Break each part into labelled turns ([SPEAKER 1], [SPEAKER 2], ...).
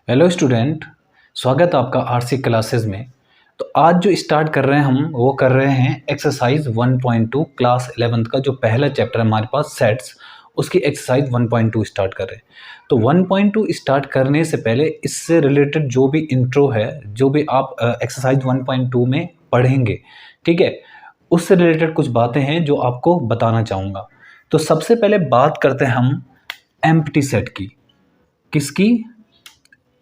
[SPEAKER 1] Hello student, स्वागत है आपका आरसी क्लासेस में। तो आज जो स्टार्ट कर रहे हैं हम वो कर रहे हैं एक्सरसाइज 1.2 क्लास 11th का जो पहला चैप्टर हमारे पास सेट्स, उसकी एक्सरसाइज 1.2 स्टार्ट कर रहे हैं। तो 1.2 स्टार्ट करने से पहले इससे रिलेटेड जो भी इंट्रो है, जो भी आप एक्सरसाइज 1.2 में पढ़ेंगे, ठीक है, उससे रिलेटेड कुछ बातें हैं जो आपको बताना चाहूँगा। तो सबसे पहले बात करते हैं हम एम्प्टी सेट की। किसकी?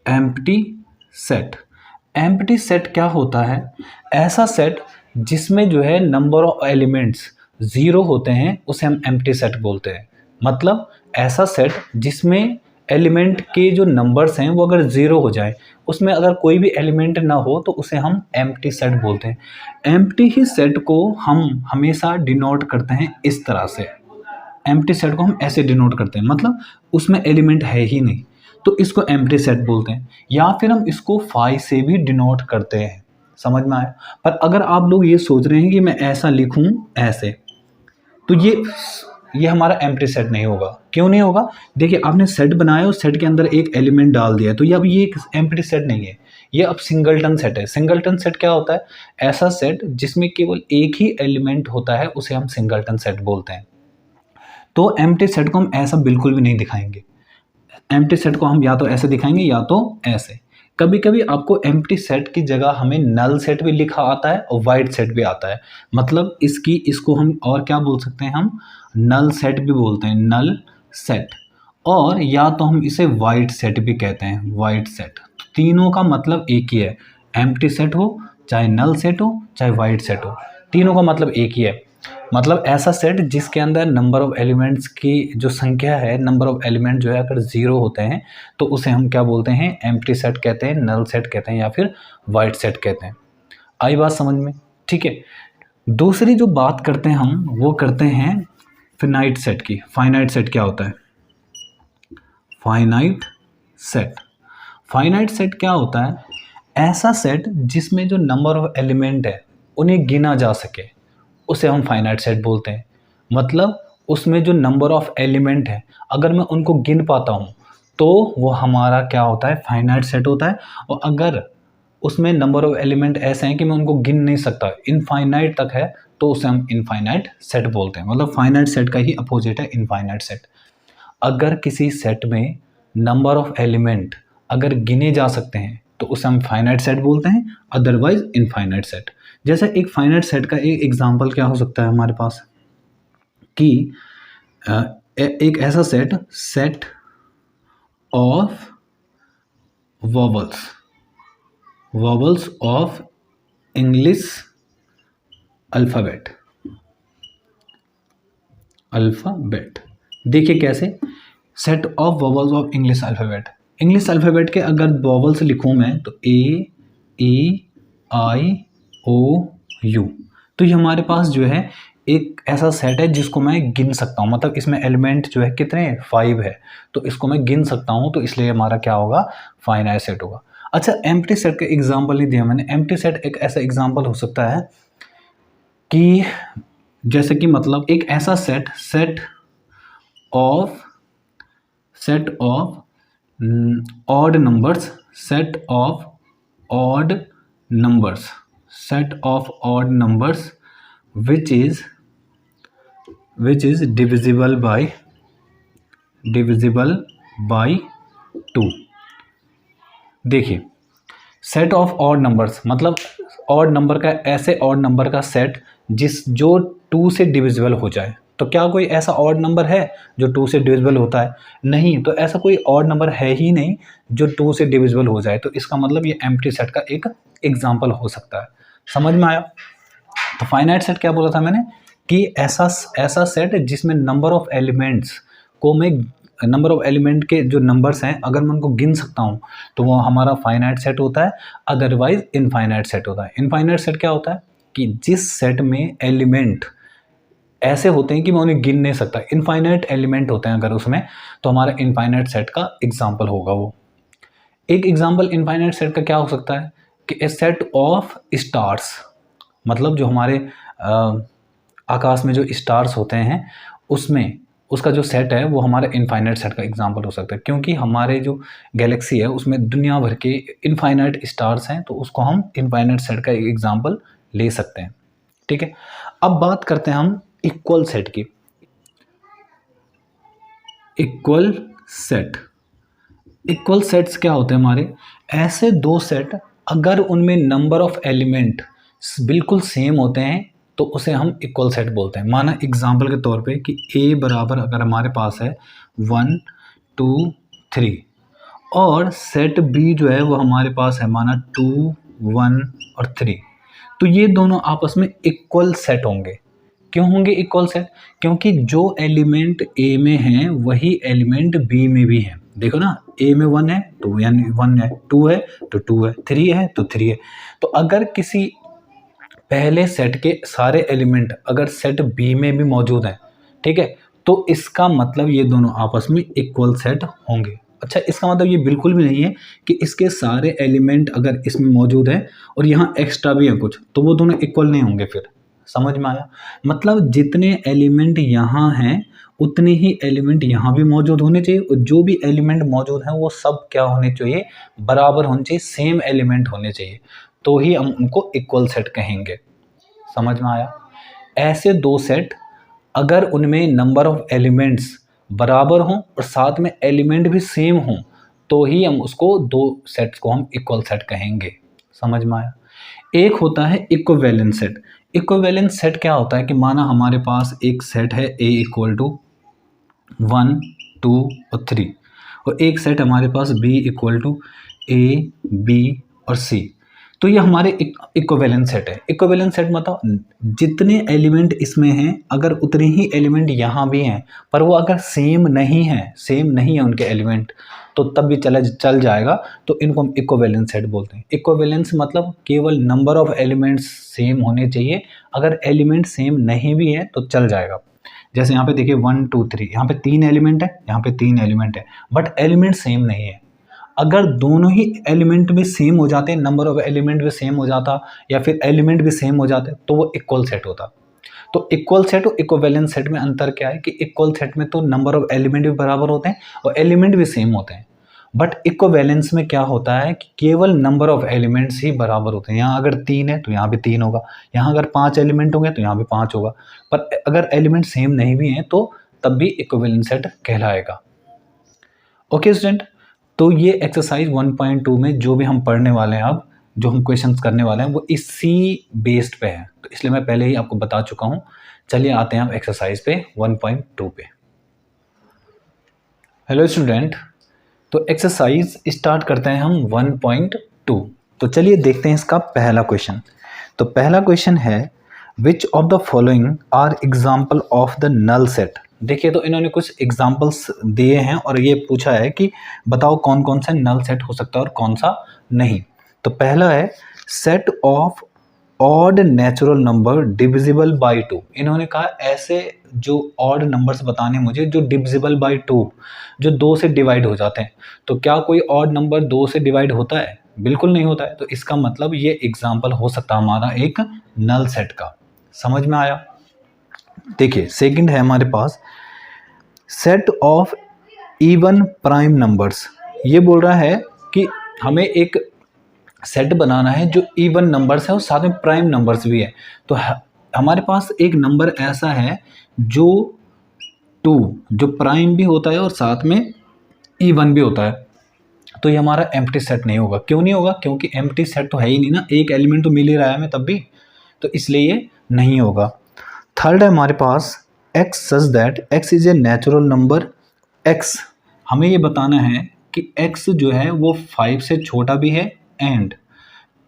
[SPEAKER 1] Empty set. एम्प्टी सेट क्या होता है? ऐसा सेट जिसमें जो है नंबर ऑफ एलिमेंट्स ज़ीरो होते हैं उसे हम एम्प्टी सेट बोलते हैं। मतलब ऐसा सेट जिसमें एलिमेंट के जो नंबर्स हैं वो अगर ज़ीरो हो जाए, उसमें अगर कोई भी एलिमेंट ना हो तो उसे हम एम्प्टी सेट बोलते हैं। एम्प्टी ही सेट को हम हमेशा डिनोट करते हैं इस तरह से। एम्प्टी सेट को हम ऐसे डिनोट करते हैं, मतलब उसमें एलिमेंट है ही नहीं, तो इसको एम्प्टी सेट बोलते हैं। या फिर हम इसको फाई से भी डिनोट करते हैं। समझ में आया? पर अगर आप लोग ये सोच रहे हैं कि मैं ऐसा लिखूं ऐसे, तो ये हमारा एम्प्टी सेट नहीं होगा। क्यों नहीं होगा? देखिए, आपने सेट बनाया और सेट के अंदर एक एलिमेंट डाल दिया, तो ये अब ये एक एम्प्टी सेट नहीं है, ये अब सिंगलटन सेट है। सिंगलटन सेट क्या होता है? ऐसा सेट जिसमें केवल एक ही एलिमेंट होता है उसे हम सिंगलटन सेट बोलते हैं। तो एम्प्टी सेट को हम ऐसा बिल्कुल भी नहीं दिखाएंगे। एम्प्टी सेट को हम या तो ऐसे दिखाएंगे या तो ऐसे। कभी कभी आपको एम्प्टी सेट की जगह हमें नल सेट भी लिखा आता है और वाइड सेट भी आता है। मतलब इसको हम और क्या बोल सकते हैं? हम नल सेट भी बोलते हैं, नल सेट। और या तो हम इसे वाइड सेट भी कहते हैं, वाइड सेट। तीनों का मतलब एक ही है। एम्प्टी सेट हो, चाहे नल सेट हो, चाहे वाइड सेट हो, तीनों का मतलब एक ही है। मतलब ऐसा सेट जिसके अंदर नंबर ऑफ एलिमेंट्स की जो संख्या है, नंबर ऑफ एलिमेंट जो है अगर ज़ीरो होते हैं तो उसे हम क्या बोलते हैं? एम्प्टी सेट कहते हैं, नल सेट कहते हैं, या फिर वाइड सेट कहते हैं। आई बात समझ में? ठीक है। दूसरी जो बात करते हैं हम वो करते हैं फिनाइट सेट की। फाइनाइट सेट क्या होता है? Finite set. फाइनाइट सेट क्या होता है? ऐसा सेट जिसमें जो नंबर ऑफ एलिमेंट है उन्हें गिना जा सके, उसे हम फाइनाइट सेट बोलते हैं। मतलब उसमें जो नंबर ऑफ एलिमेंट है अगर मैं उनको गिन पाता हूँ तो वो हमारा क्या होता है? फाइनाइट सेट होता है। और अगर उसमें नंबर ऑफ एलिमेंट ऐसे हैं कि मैं उनको गिन नहीं सकता, इनफाइनाइट तक है, तो उसे हम इनफाइनाइट सेट बोलते हैं। मतलब फाइनाइट सेट का ही अपोजिट है इनफाइनाइट सेट। अगर किसी सेट में नंबर ऑफ एलिमेंट अगर गिने जा सकते हैं तो उसे हम फाइनाइट सेट बोलते हैं, अदरवाइज इनफाइनाइट सेट। जैसे एक फाइनाइट सेट का एक एग्जांपल क्या हो सकता है हमारे पास कि एक ऐसा set, set of vowels of English alphabet. देखिए कैसे? Set of vowels of English alphabet. English alphabet के अगर वॉवल्स लिखूँ मैं तो ए, ई, आई, ओ, यू, तो ये हमारे पास जो है एक ऐसा सेट है जिसको मैं गिन सकता हूँ। मतलब इसमें एलिमेंट जो है कितने? 5 है, तो इसको मैं गिन सकता हूँ, तो इसलिए हमारा क्या होगा? फाइनाइट सेट होगा। अच्छा, एम्प्टी सेट का एग्जांपल नहीं दिया मैंने। एम्प्टी सेट एक ऐसा एग्जांपल हो सकता है कि जैसे कि मतलब एक ऐसा set, set of odd numbers, set of odd numbers which is divisible by 2। देखिए, सेट ऑफ ऑड नंबर्स मतलब ऑड नंबर का, ऐसे ऑड नंबर का सेट जो 2 से डिविजिबल हो जाए। तो क्या कोई ऐसा ऑड नंबर है जो 2 से डिविजिबल होता है? नहीं। तो ऐसा कोई ऑड नंबर है ही नहीं जो 2 से डिविजिबल हो जाए। तो इसका मतलब ये एम्प्टी सेट का एक एग्जांपल हो सकता है। समझ में आया? तो फाइनाइट सेट क्या बोला था मैंने कि ऐसा सेट जिसमें नंबर ऑफ एलिमेंट के जो नंबर्स हैं अगर मैं उनको गिन सकता हूँ तो वो हमारा फाइनाइट सेट होता है, अदरवाइज इनफाइनाइट सेट होता है। इनफाइनाइट सेट क्या होता है कि जिस सेट में एलिमेंट ऐसे होते हैं कि मैं उन्हें गिन नहीं सकता, इनफाइनाइट एलिमेंट होते हैं अगर उसमें, तो हमारा इनफाइनाइट सेट का एग्जाम्पल होगा वो। एक एग्जाम्पल इनफाइनाइट सेट का क्या हो सकता है कि ए सेट ऑफ स्टार्स। मतलब जो हमारे आकाश में जो स्टार्स होते हैं उसमें उसका जो सेट है वो हमारा इनफाइनाइट सेट का एग्जांपल हो सकता है, क्योंकि हमारे जो गैलेक्सी है उसमें दुनिया भर के इनफाइनाइट स्टार्स हैं, तो उसको हम इनफाइनाइट सेट का एक एग्जांपल ले सकते हैं। ठीक है, अब बात करते हैं हम इक्वल सेट की। इक्वल सेट, इक्वल सेट्स क्या होते हैं हमारे? ऐसे दो सेट अगर उनमें नंबर ऑफ एलिमेंट बिल्कुल सेम होते हैं तो उसे हम इक्वल सेट बोलते हैं। माना एग्जांपल के तौर पे कि a बराबर अगर हमारे पास है 1 2 3 और सेट b जो है वो हमारे पास है माना 2 1 और 3, तो ये दोनों आपस में इक्वल सेट होंगे। क्यों होंगे इक्वल सेट? क्योंकि जो एलिमेंट a में हैं वही एलिमेंट b में भी हैं। देखो ना, a में 1 है तो यानी 1 है, 2 है तो 2 है, 3 है तो 3 है। तो अगर किसी पहले सेट के सारे एलिमेंट अगर सेट बी में भी मौजूद हैं, ठीक है, तो इसका मतलब ये दोनों आपस में इक्वल सेट होंगे। अच्छा, इसका मतलब ये बिल्कुल भी नहीं है कि इसके सारे एलिमेंट अगर इसमें मौजूद है और यहाँ एक्स्ट्रा भी है कुछ, तो वो दोनों इक्वल नहीं होंगे। फिर समझ में आया? मतलब जितने एलिमेंट यहाँ हैं उतने ही एलिमेंट यहाँ भी मौजूद होने चाहिए, और जो भी एलिमेंट मौजूद हैं वो सब क्या होने चाहिए? बराबर होने चाहिए, सेम एलिमेंट होने चाहिए, तो ही हम उनको इक्वल सेट कहेंगे। समझ में आया? ऐसे दो सेट अगर उनमें नंबर ऑफ एलिमेंट्स बराबर हों और साथ में एलिमेंट भी सेम हों तो ही हम उसको दो सेट्स को हम इक्वल सेट कहेंगे। समझ में आया? एक होता है इक्विवेलेंट सेट। इक्विवेलेंट सेट क्या होता है कि माना हमारे पास एक सेट है a इक्वल टू 1 2 और 3 और एक सेट हमारे पास b equal to a b और c, तो ये हमारे इक्विवेलेंट सेट है। इक्विवेलेंट सेट मतलब जितने एलिमेंट इसमें हैं अगर उतने ही एलिमेंट यहाँ भी हैं, पर वो अगर सेम नहीं है उनके एलिमेंट, तो तब भी चल जाएगा, तो इनको हम इक्विवेलेंट सेट बोलते हैं। इक्विवेलेंस मतलब केवल नंबर ऑफ एलिमेंट्स सेम होने चाहिए, अगर एलिमेंट सेम नहीं भी है तो चल जाएगा। जैसे यहाँ पे देखिए 1 2 3, यहाँ पे 3 एलिमेंट है, यहाँ पे 3 एलिमेंट है, बट एलिमेंट सेम नहीं है। अगर दोनों ही एलिमेंट भी सेम हो जाते, नंबर ऑफ एलिमेंट भी सेम हो जाता या फिर एलिमेंट भी सेम हो जाते, तो वो इक्वल सेट होता। तो इक्वल सेट और इक्विवेलेंट सेट में अंतर क्या है कि इक्वल सेट में तो नंबर ऑफ एलिमेंट भी बराबर होते हैं और एलिमेंट भी सेम होते हैं, बट इक्विवेलेंस में क्या होता है कि केवल नंबर ऑफ एलिमेंट्स ही बराबर होते हैं। यहाँ अगर 3 है तो यहाँ भी 3 होगा, यहाँ अगर 5 एलिमेंट होंगे तो यहाँ भी 5 होगा, पर अगर एलिमेंट सेम नहीं भी हैं तो तब भी इक्विवेलेंट सेट कहलाएगा। ओके स्टूडेंट, तो ये एक्सरसाइज 1.2 में जो भी हम पढ़ने वाले हैं, अब जो हम क्वेश्चंस करने वाले हैं वो इसी बेस्ड पे है, तो इसलिए मैं पहले ही आपको बता चुका हूँ। चलिए आते हैं हम एक्सरसाइज पे 1.2 पे। हेलो स्टूडेंट, तो एक्सरसाइज स्टार्ट करते हैं हम 1.2। तो चलिए देखते हैं इसका पहला क्वेश्चन। तो पहला क्वेश्चन है which of the following are example of the null set. देखिए, तो इन्होंने कुछ एग्जाम्पल्स दिए हैं और ये पूछा है कि बताओ कौन कौन सा नल सेट हो सकता है और कौन सा नहीं। तो पहला है set of odd natural number divisible by 2। इन्होंने कहा ऐसे जो ऑड नंबर्स बताने मुझे जो डिविजिबल बाय 2, जो 2 से डिवाइड हो जाते हैं। तो क्या कोई ऑड नंबर 2 से डिवाइड होता है? बिल्कुल नहीं होता है। तो इसका मतलब ये एग्जाम्पल हो सकता है हमारा एक नल सेट का। समझ में आया? देखिए, सेकंड है हमारे पास set of even prime numbers. ये बोल रहा है कि हमें एक सेट बनाना है जो इवन नंबर्स है और साथ में प्राइम नंबर्स भी है। तो हमारे पास एक नंबर ऐसा है जो 2, जो प्राइम भी होता है और साथ में इवन भी होता है, तो ये हमारा एम्प्टी सेट नहीं होगा। क्यों नहीं होगा? क्योंकि एम्प्टी सेट तो है ही नहीं ना, एक एलिमेंट तो मिल ही रहा है हमें तब भी, तो इसलिए ये नहीं होगा। थर्ड है हमारे पास x such that x is a natural number x। हमें ये बताना है कि x जो है वो 5 से छोटा भी है एंड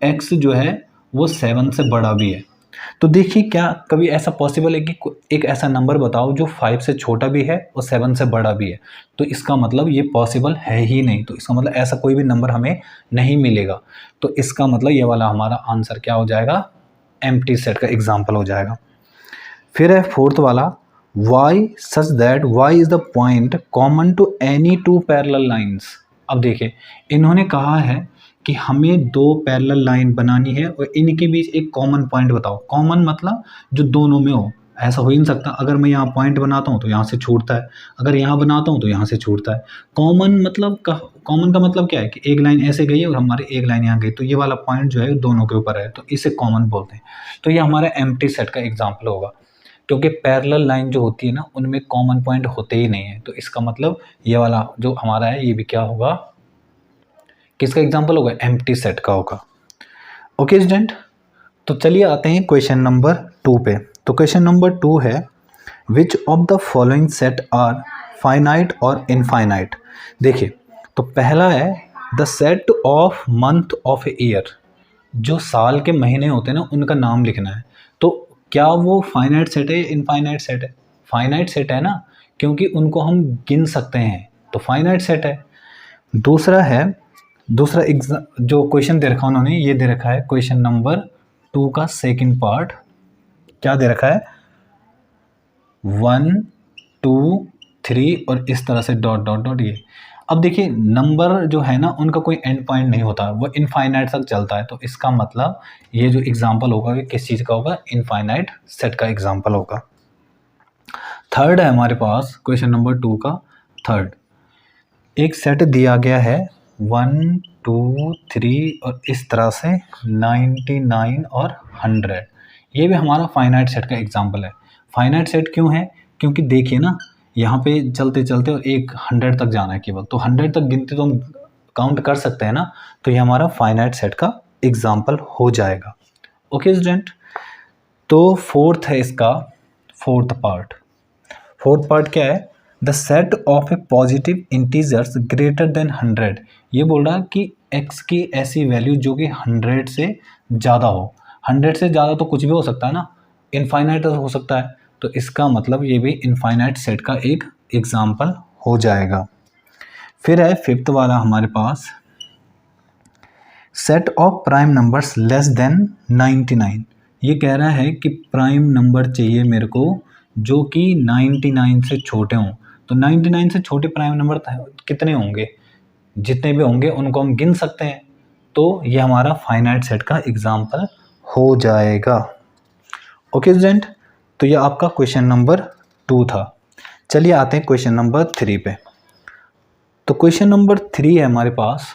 [SPEAKER 1] x जो है वो 7 से बड़ा भी है। तो देखिए, क्या कभी ऐसा पॉसिबल है कि एक ऐसा नंबर बताओ जो 5 से छोटा भी है और 7 से बड़ा भी है? तो इसका मतलब ये पॉसिबल है ही नहीं। तो इसका मतलब ऐसा कोई भी नंबर हमें नहीं मिलेगा। तो इसका मतलब ये वाला हमारा आंसर क्या हो जाएगा? एम्प्टी सेट का एग्जाम्पल हो जाएगा। फिर है फोर्थ वाला y such that y is the point common to any two parallel lines। अब देखिए, इन्होंने कहा है कि हमें 2 पैरेलल लाइन बनानी है और इनके बीच एक कॉमन पॉइंट बताओ। कॉमन मतलब जो दोनों में हो, ऐसा हो ही नहीं सकता। अगर मैं यहाँ पॉइंट बनाता हूँ तो यहाँ से छूटता है, अगर यहाँ बनाता हूँ तो यहाँ से छूटता है। कॉमन का मतलब क्या है कि एक लाइन ऐसे गई और हमारी एक लाइन यहाँ गई, तो ये वाला पॉइंट जो है दोनों के ऊपर है, तो इसे कॉमन बोलते हैं। तो ये हमारा एम्प्टी सेट का एग्जाम्पल होगा, क्योंकि पैरेलल लाइन जो होती है ना उनमें कॉमन पॉइंट होते ही नहीं है। तो इसका मतलब ये वाला जो हमारा है ये भी क्या होगा, किसका एग्जाम्पल होगा, एम्प्टी सेट का होगा। ओके स्टूडेंट, तो चलिए आते हैं क्वेश्चन नंबर 2 पे। तो क्वेश्चन नंबर 2 है which of the following set are finite और इनफाइनाइट। देखिए, तो पहला है the set of month of a year, जो साल के महीने होते हैं ना उनका नाम लिखना है। तो क्या वो फाइनाइट सेट है या इनफाइनाइट सेट है? फाइनाइट सेट है ना, क्योंकि उनको हम गिन सकते हैं, तो फाइनाइट सेट है। दूसरा जो क्वेश्चन दे रखा उन्होंने, ये दे रखा है क्वेश्चन नंबर 2 का सेकंड पार्ट, क्या दे रखा है 1 2 3 और इस तरह से डॉट डॉट डॉट। ये अब देखिए नंबर जो है ना उनका कोई एंड पॉइंट नहीं होता, वो इनफाइनाइट तक चलता है। तो इसका मतलब ये जो एग्जांपल होगा ये किस चीज़ का होगा, इनफाइनाइट सेट का एग्जांपल होगा। थर्ड है हमारे पास क्वेश्चन नंबर 2 का थर्ड, एक सेट दिया गया है 1 2 3 और इस तरह से 99 और 100। ये भी हमारा फाइनाइट सेट का एग्जांपल है। फाइनाइट सेट क्यों है, क्योंकि देखिए ना यहाँ पे चलते चलते और एक 100 तक जाना है केवल, तो 100 तक गिनते तो हम काउंट कर सकते हैं ना, तो ये हमारा फाइनाइट सेट का एग्जांपल हो जाएगा। ओके स्टूडेंट, तो फोर्थ है इसका फोर्थ पार्ट क्या है, the set of A positive integers greater than 100। ये बोल रहा है कि x की ऐसी वैल्यू जो कि 100 से ज़्यादा हो। 100 से ज़्यादा तो कुछ भी हो सकता है ना, इनफाइनाइट हो सकता है, तो इसका मतलब ये भी इनफाइनाइट सेट का एक एग्जाम्पल हो जाएगा। फिर है फिफ्थ वाला हमारे पास, set of prime numbers less than 99। ये कह रहा है कि प्राइम नंबर चाहिए मेरे को जो कि 99 से छोटे हों। तो 99 से छोटे प्राइम नंबर कितने होंगे, जितने भी होंगे उनको हम गिन सकते हैं, तो ये हमारा फाइनाइट सेट का एग्जाम्पल हो जाएगा। ओके स्टूडेंट, तो ये आपका क्वेश्चन नंबर 2 था। चलिए आते हैं क्वेश्चन नंबर 3 पे। तो क्वेश्चन नंबर 3 है हमारे पास,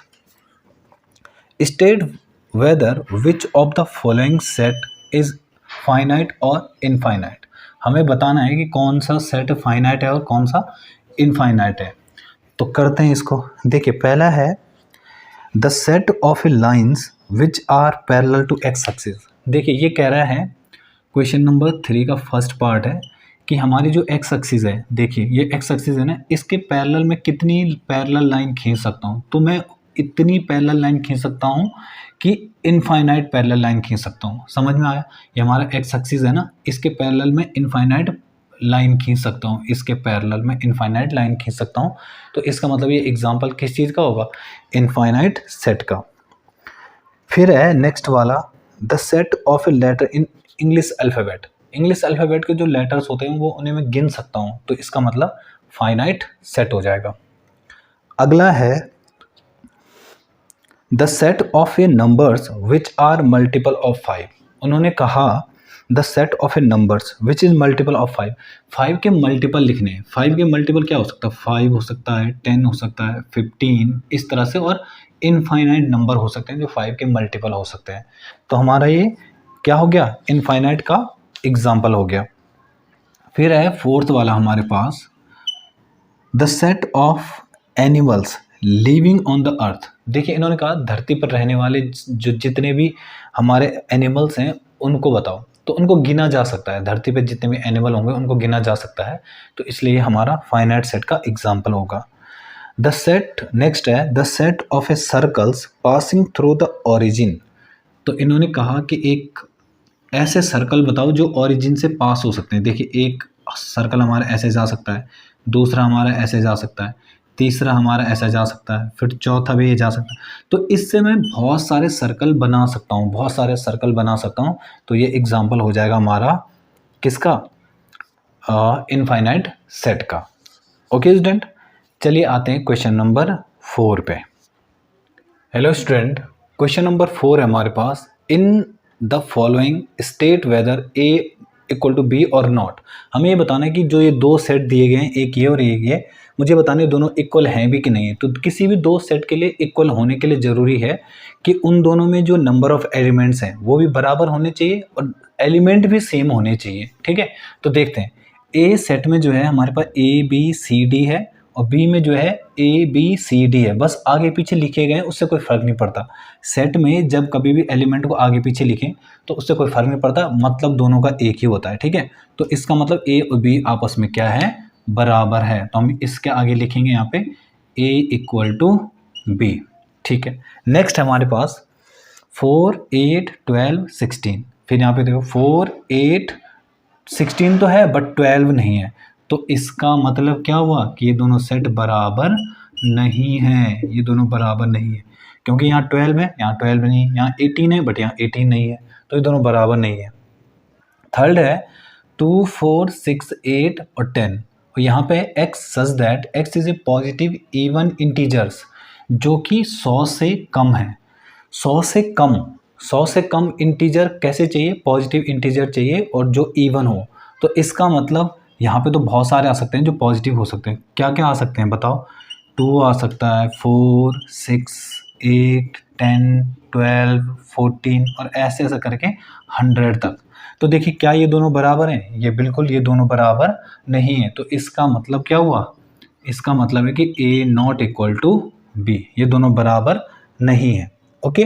[SPEAKER 1] state whether which of the following set is finite और इनफाइनाइट। हमें बताना है कि कौन सा सेट फाइनाइट है और कौन सा इनफाइनाइट है। तो करते हैं इसको। देखिए पहला है the set of a lines which are parallel to X axis. देखिए ये कह रहा है क्वेश्चन नंबर 3 का फर्स्ट पार्ट है कि हमारी जो एक्स एक्सिस है, देखिए ये एक्स एक्सिस है ना, इसके पैरेलल में कितनी पैरेलल लाइन खींच सकता हूँ, तो मैं इतनी पैरेलल लाइन खींच सकता हूँ कि इनफाइनाइट पैरेलल लाइन खींच सकता हूँ। समझ में आया, ये हमारा एक्स एक्सिस है ना, इसके पैरेलल में इनफाइनाइट लाइन खींच सकता हूँ, इसके पैरेलल में इनफाइनाइट लाइन खींच सकता हूँ। तो इसका मतलब ये एग्जांपल किस चीज़ का होगा, इनफाइनाइट सेट का। फिर है नेक्स्ट वाला, the set of a letter in English alphabet. English alphabet के जो लेटर्स होते हैं वो उन्हें मैं गिन सकता हूँ, तो इसका मतलब फाइनाइट सेट हो जाएगा। अगला है the set of a numbers which are multiple of 5। उन्होंने कहा the set of a numbers which is multiple of 5। 5 के मल्टीपल लिखने हैं। 5 के मल्टीपल क्या हो सकता है, 5 हो सकता है, 10 हो सकता है, 15, इस तरह से, और इनफाइनाइट नंबर हो सकते हैं जो 5 के मल्टीपल हो सकते हैं। तो हमारा ये क्या हो गया, इनफाइनाइट का एग्जाम्पल हो गया। फिर है फोर्थ वाला हमारे पास, the set of animals living on the earth. देखिए इन्होंने कहा धरती पर रहने वाले जो जितने भी हमारे एनिमल्स हैं उनको बताओ, तो उनको गिना जा सकता है, धरती पे जितने भी एनिमल होंगे उनको गिना जा सकता है, तो इसलिए हमारा फाइनाइट सेट का एग्जाम्पल होगा। द सेट नेक्स्ट है the set of A circles passing through the origin. तो इन्होंने कहा कि एक ऐसे सर्कल बताओ जो ओरिजिन से पास हो सकते हैं। देखिए एक सर्कल हमारा ऐसे जा सकता है, दूसरा हमारा ऐसे जा सकता है, तीसरा हमारा ऐसा जा सकता है, फिर चौथा भी ये जा सकता है। तो इससे मैं बहुत सारे सर्कल बना सकता हूँ, तो ये एग्जाम्पल हो जाएगा हमारा किसका, इनफाइनाइट सेट का। ओके स्टूडेंट, चलिए आते हैं क्वेश्चन नंबर 4 पे। हेलो स्टूडेंट, क्वेश्चन नंबर 4 है हमारे पास, in the following state whether a equal to b or not. हमें ये बताना है कि जो ये दो सेट दिए गए हैं, एक ये और एक ये, मुझे बताने दोनों इक्वल हैं भी कि नहीं है। तो किसी भी दो सेट के लिए इक्वल होने के लिए ज़रूरी है कि उन दोनों में जो नंबर ऑफ एलिमेंट्स हैं वो भी बराबर होने चाहिए और एलिमेंट भी सेम होने चाहिए। ठीक है, तो देखते हैं। ए सेट में जो है हमारे पास ए बी सी डी है और बी में जो है ए बी सी डी है, बस आगे पीछे लिखे गए उससे कोई फ़र्क नहीं पड़ता। सेट में जब कभी भी एलिमेंट को आगे पीछे लिखें तो उससे कोई फ़र्क नहीं पड़ता, मतलब दोनों का एक ही होता है। ठीक है, तो इसका मतलब ए और बी आपस में क्या है, बराबर है। तो हम इसके आगे लिखेंगे यहाँ पे ए इक्वल टू बी। ठीक है, नेक्स्ट है हमारे पास 4 8 12 16। फिर यहाँ पे देखो 4 8 16 तो है बट 12 नहीं है, तो इसका मतलब क्या हुआ कि ये दोनों सेट बराबर नहीं है, ये दोनों बराबर नहीं है, क्योंकि यहाँ 12 है, यहाँ 12 नहीं है, यहाँ 18 है बट यहाँ 18 नहीं है, तो ये दोनों बराबर नहीं है। थर्ड है 2 4 6 8 और 10, और यहाँ पे x such that x is A positive even integers, जो कि 100 से कम है। 100 से कम इंटीजर कैसे चाहिए, पॉजिटिव इंटीजर चाहिए और जो इवन हो। तो इसका मतलब यहाँ पे तो बहुत सारे आ सकते हैं जो पॉजिटिव हो सकते हैं। क्या क्या आ सकते हैं बताओ? 2 आ सकता है, 4 6 8 10 12 14 और ऐसे ऐसे करके 100 तक। तो देखिए क्या ये दोनों बराबर हैं? ये बिल्कुल ये दोनों बराबर नहीं है। तो इसका मतलब क्या हुआ? इसका मतलब है कि ए नॉट इक्वल टू बी, ये दोनों बराबर नहीं है। ओके,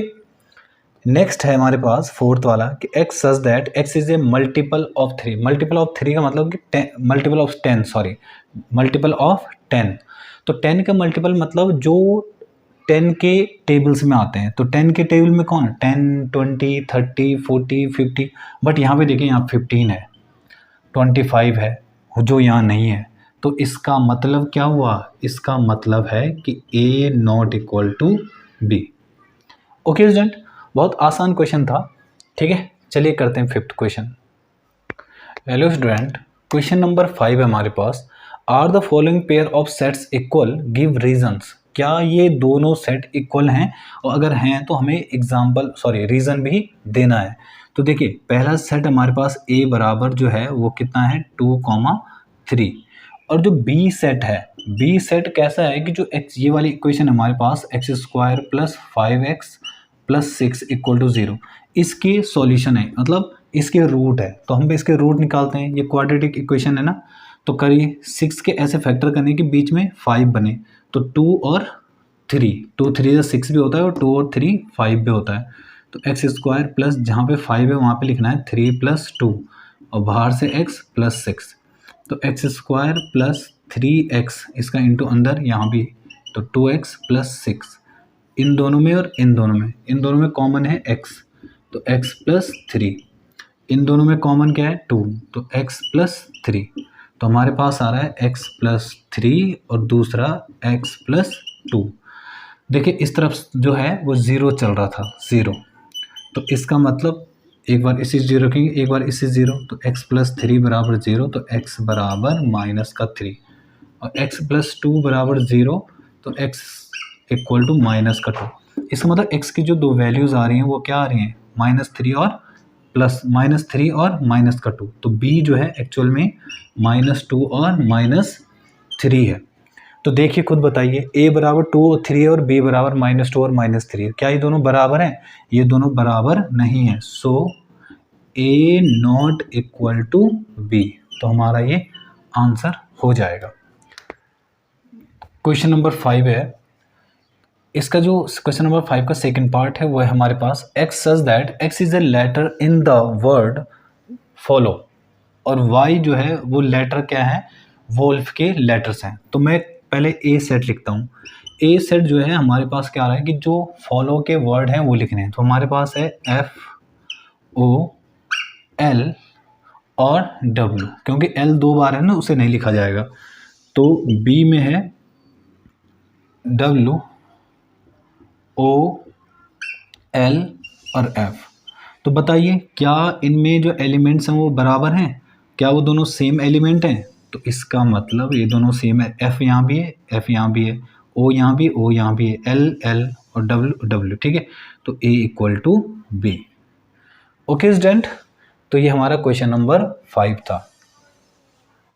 [SPEAKER 1] नेक्स्ट है हमारे पास फोर्थ वाला कि x such that x is A multiple of 3। Multiple of 3 का मतलब कि multiple of 10, sorry multiple of 10। तो 10 का मल्टीपल मतलब जो 10 के टेबल्स में आते हैं। तो 10 के टेबल में कौन है? 10 20 30 40 50, बट यहाँ पे देखिए यहाँ 15 है, 25 है, जो यहाँ नहीं है। तो इसका मतलब क्या हुआ? इसका मतलब है कि a not equal to b. Okay student, बहुत आसान क्वेश्चन था। ठीक है, चलिए करते हैं fifth question. Hello student, question number 5 है हमारे पास। Are the following pair of sets equal, give reasons. क्या ये दोनों सेट इक्वल हैं? और अगर हैं तो हमें रीजन भी देना है। तो देखिए पहला सेट हमारे पास a बराबर जो है वो कितना है 2, 3, और जो b सेट है, b सेट कैसा है कि जो x, ये वाली इक्वेशन हमारे पास x² plus 5x plus 6 equal to 0, इसके सॉल्यूशन है, मतलब इसके रूट है। तो हम इसके रूट निकालते हैं, ये क्वाड्रेटिक इक्वेशन है ना। तो करिए 6 के ऐसे फैक्टर करने के बीच में 5 बने, तो 2 और 3, 2 3 6 भी होता है और 2 और 3 5 भी होता है। तो x² प्लस जहाँ पे 5 है वहाँ पे लिखना है 3 प्लस 2 और बाहर से x प्लस 6। तो x² प्लस 3x इसका इंटू अंदर यहाँ भी, तो 2x प्लस 6 इन दोनों में और इन दोनों में कॉमन है x, तो x प्लस 3। इन दोनों में कॉमन क्या है 2, तो x प्लस 3। तो हमारे पास आ रहा है x प्लस 3 और दूसरा x प्लस 2। देखिए इस तरफ जो है वो 0 चल रहा था, 0। तो इसका मतलब एक बार इसी 0 रखेंगे, एक बार इसी 0, तो x प्लस 3 बराबर 0, तो x बराबर माइनस का 3, और x प्लस 2 बराबर 0, तो x इक्वल टू माइनस का 2। इसका मतलब x की जो दो वैल्यूज़ आ रही हैं वो क्या आ रही हैं? -3 और -3 और माइनस का 2। तो b जो है एक्चुअल में -2 और -3 है। तो देखिए खुद बताइए, a बराबर 2 और 3 है और b बराबर -2 और -3, क्या ये दोनों बराबर हैं? ये दोनों बराबर नहीं है। So a not equal to b, तो हमारा ये आंसर हो जाएगा। क्वेश्चन नंबर 5 है, इसका जो क्वेश्चन नंबर 5 का सेकंड पार्ट है वो है हमारे पास x such that x is a letter in the word follow, और y जो है वो लेटर क्या है? वोल्फ के लेटर्स हैं। तो मैं पहले a सेट लिखता हूँ। a सेट जो है हमारे पास क्या आ रहा है कि जो फॉलो के वर्ड हैं वो लिखने हैं। तो हमारे पास है FO L और W, क्योंकि L 2 बार है ना उसे नहीं लिखा जाएगा। तो B में है W O L और F। तो बताइए क्या इनमें जो एलिमेंट्स हैं वो बराबर हैं? क्या वो दोनों सेम एलिमेंट हैं? तो इसका मतलब ये दोनों सेम है। F यहाँ भी है, F यहाँ भी है, O यहाँ भी, O यहाँ भी है, L L और W W। ठीक है, तो A equal to B। Okay student, तो ये हमारा क्वेश्चन नंबर 5 था।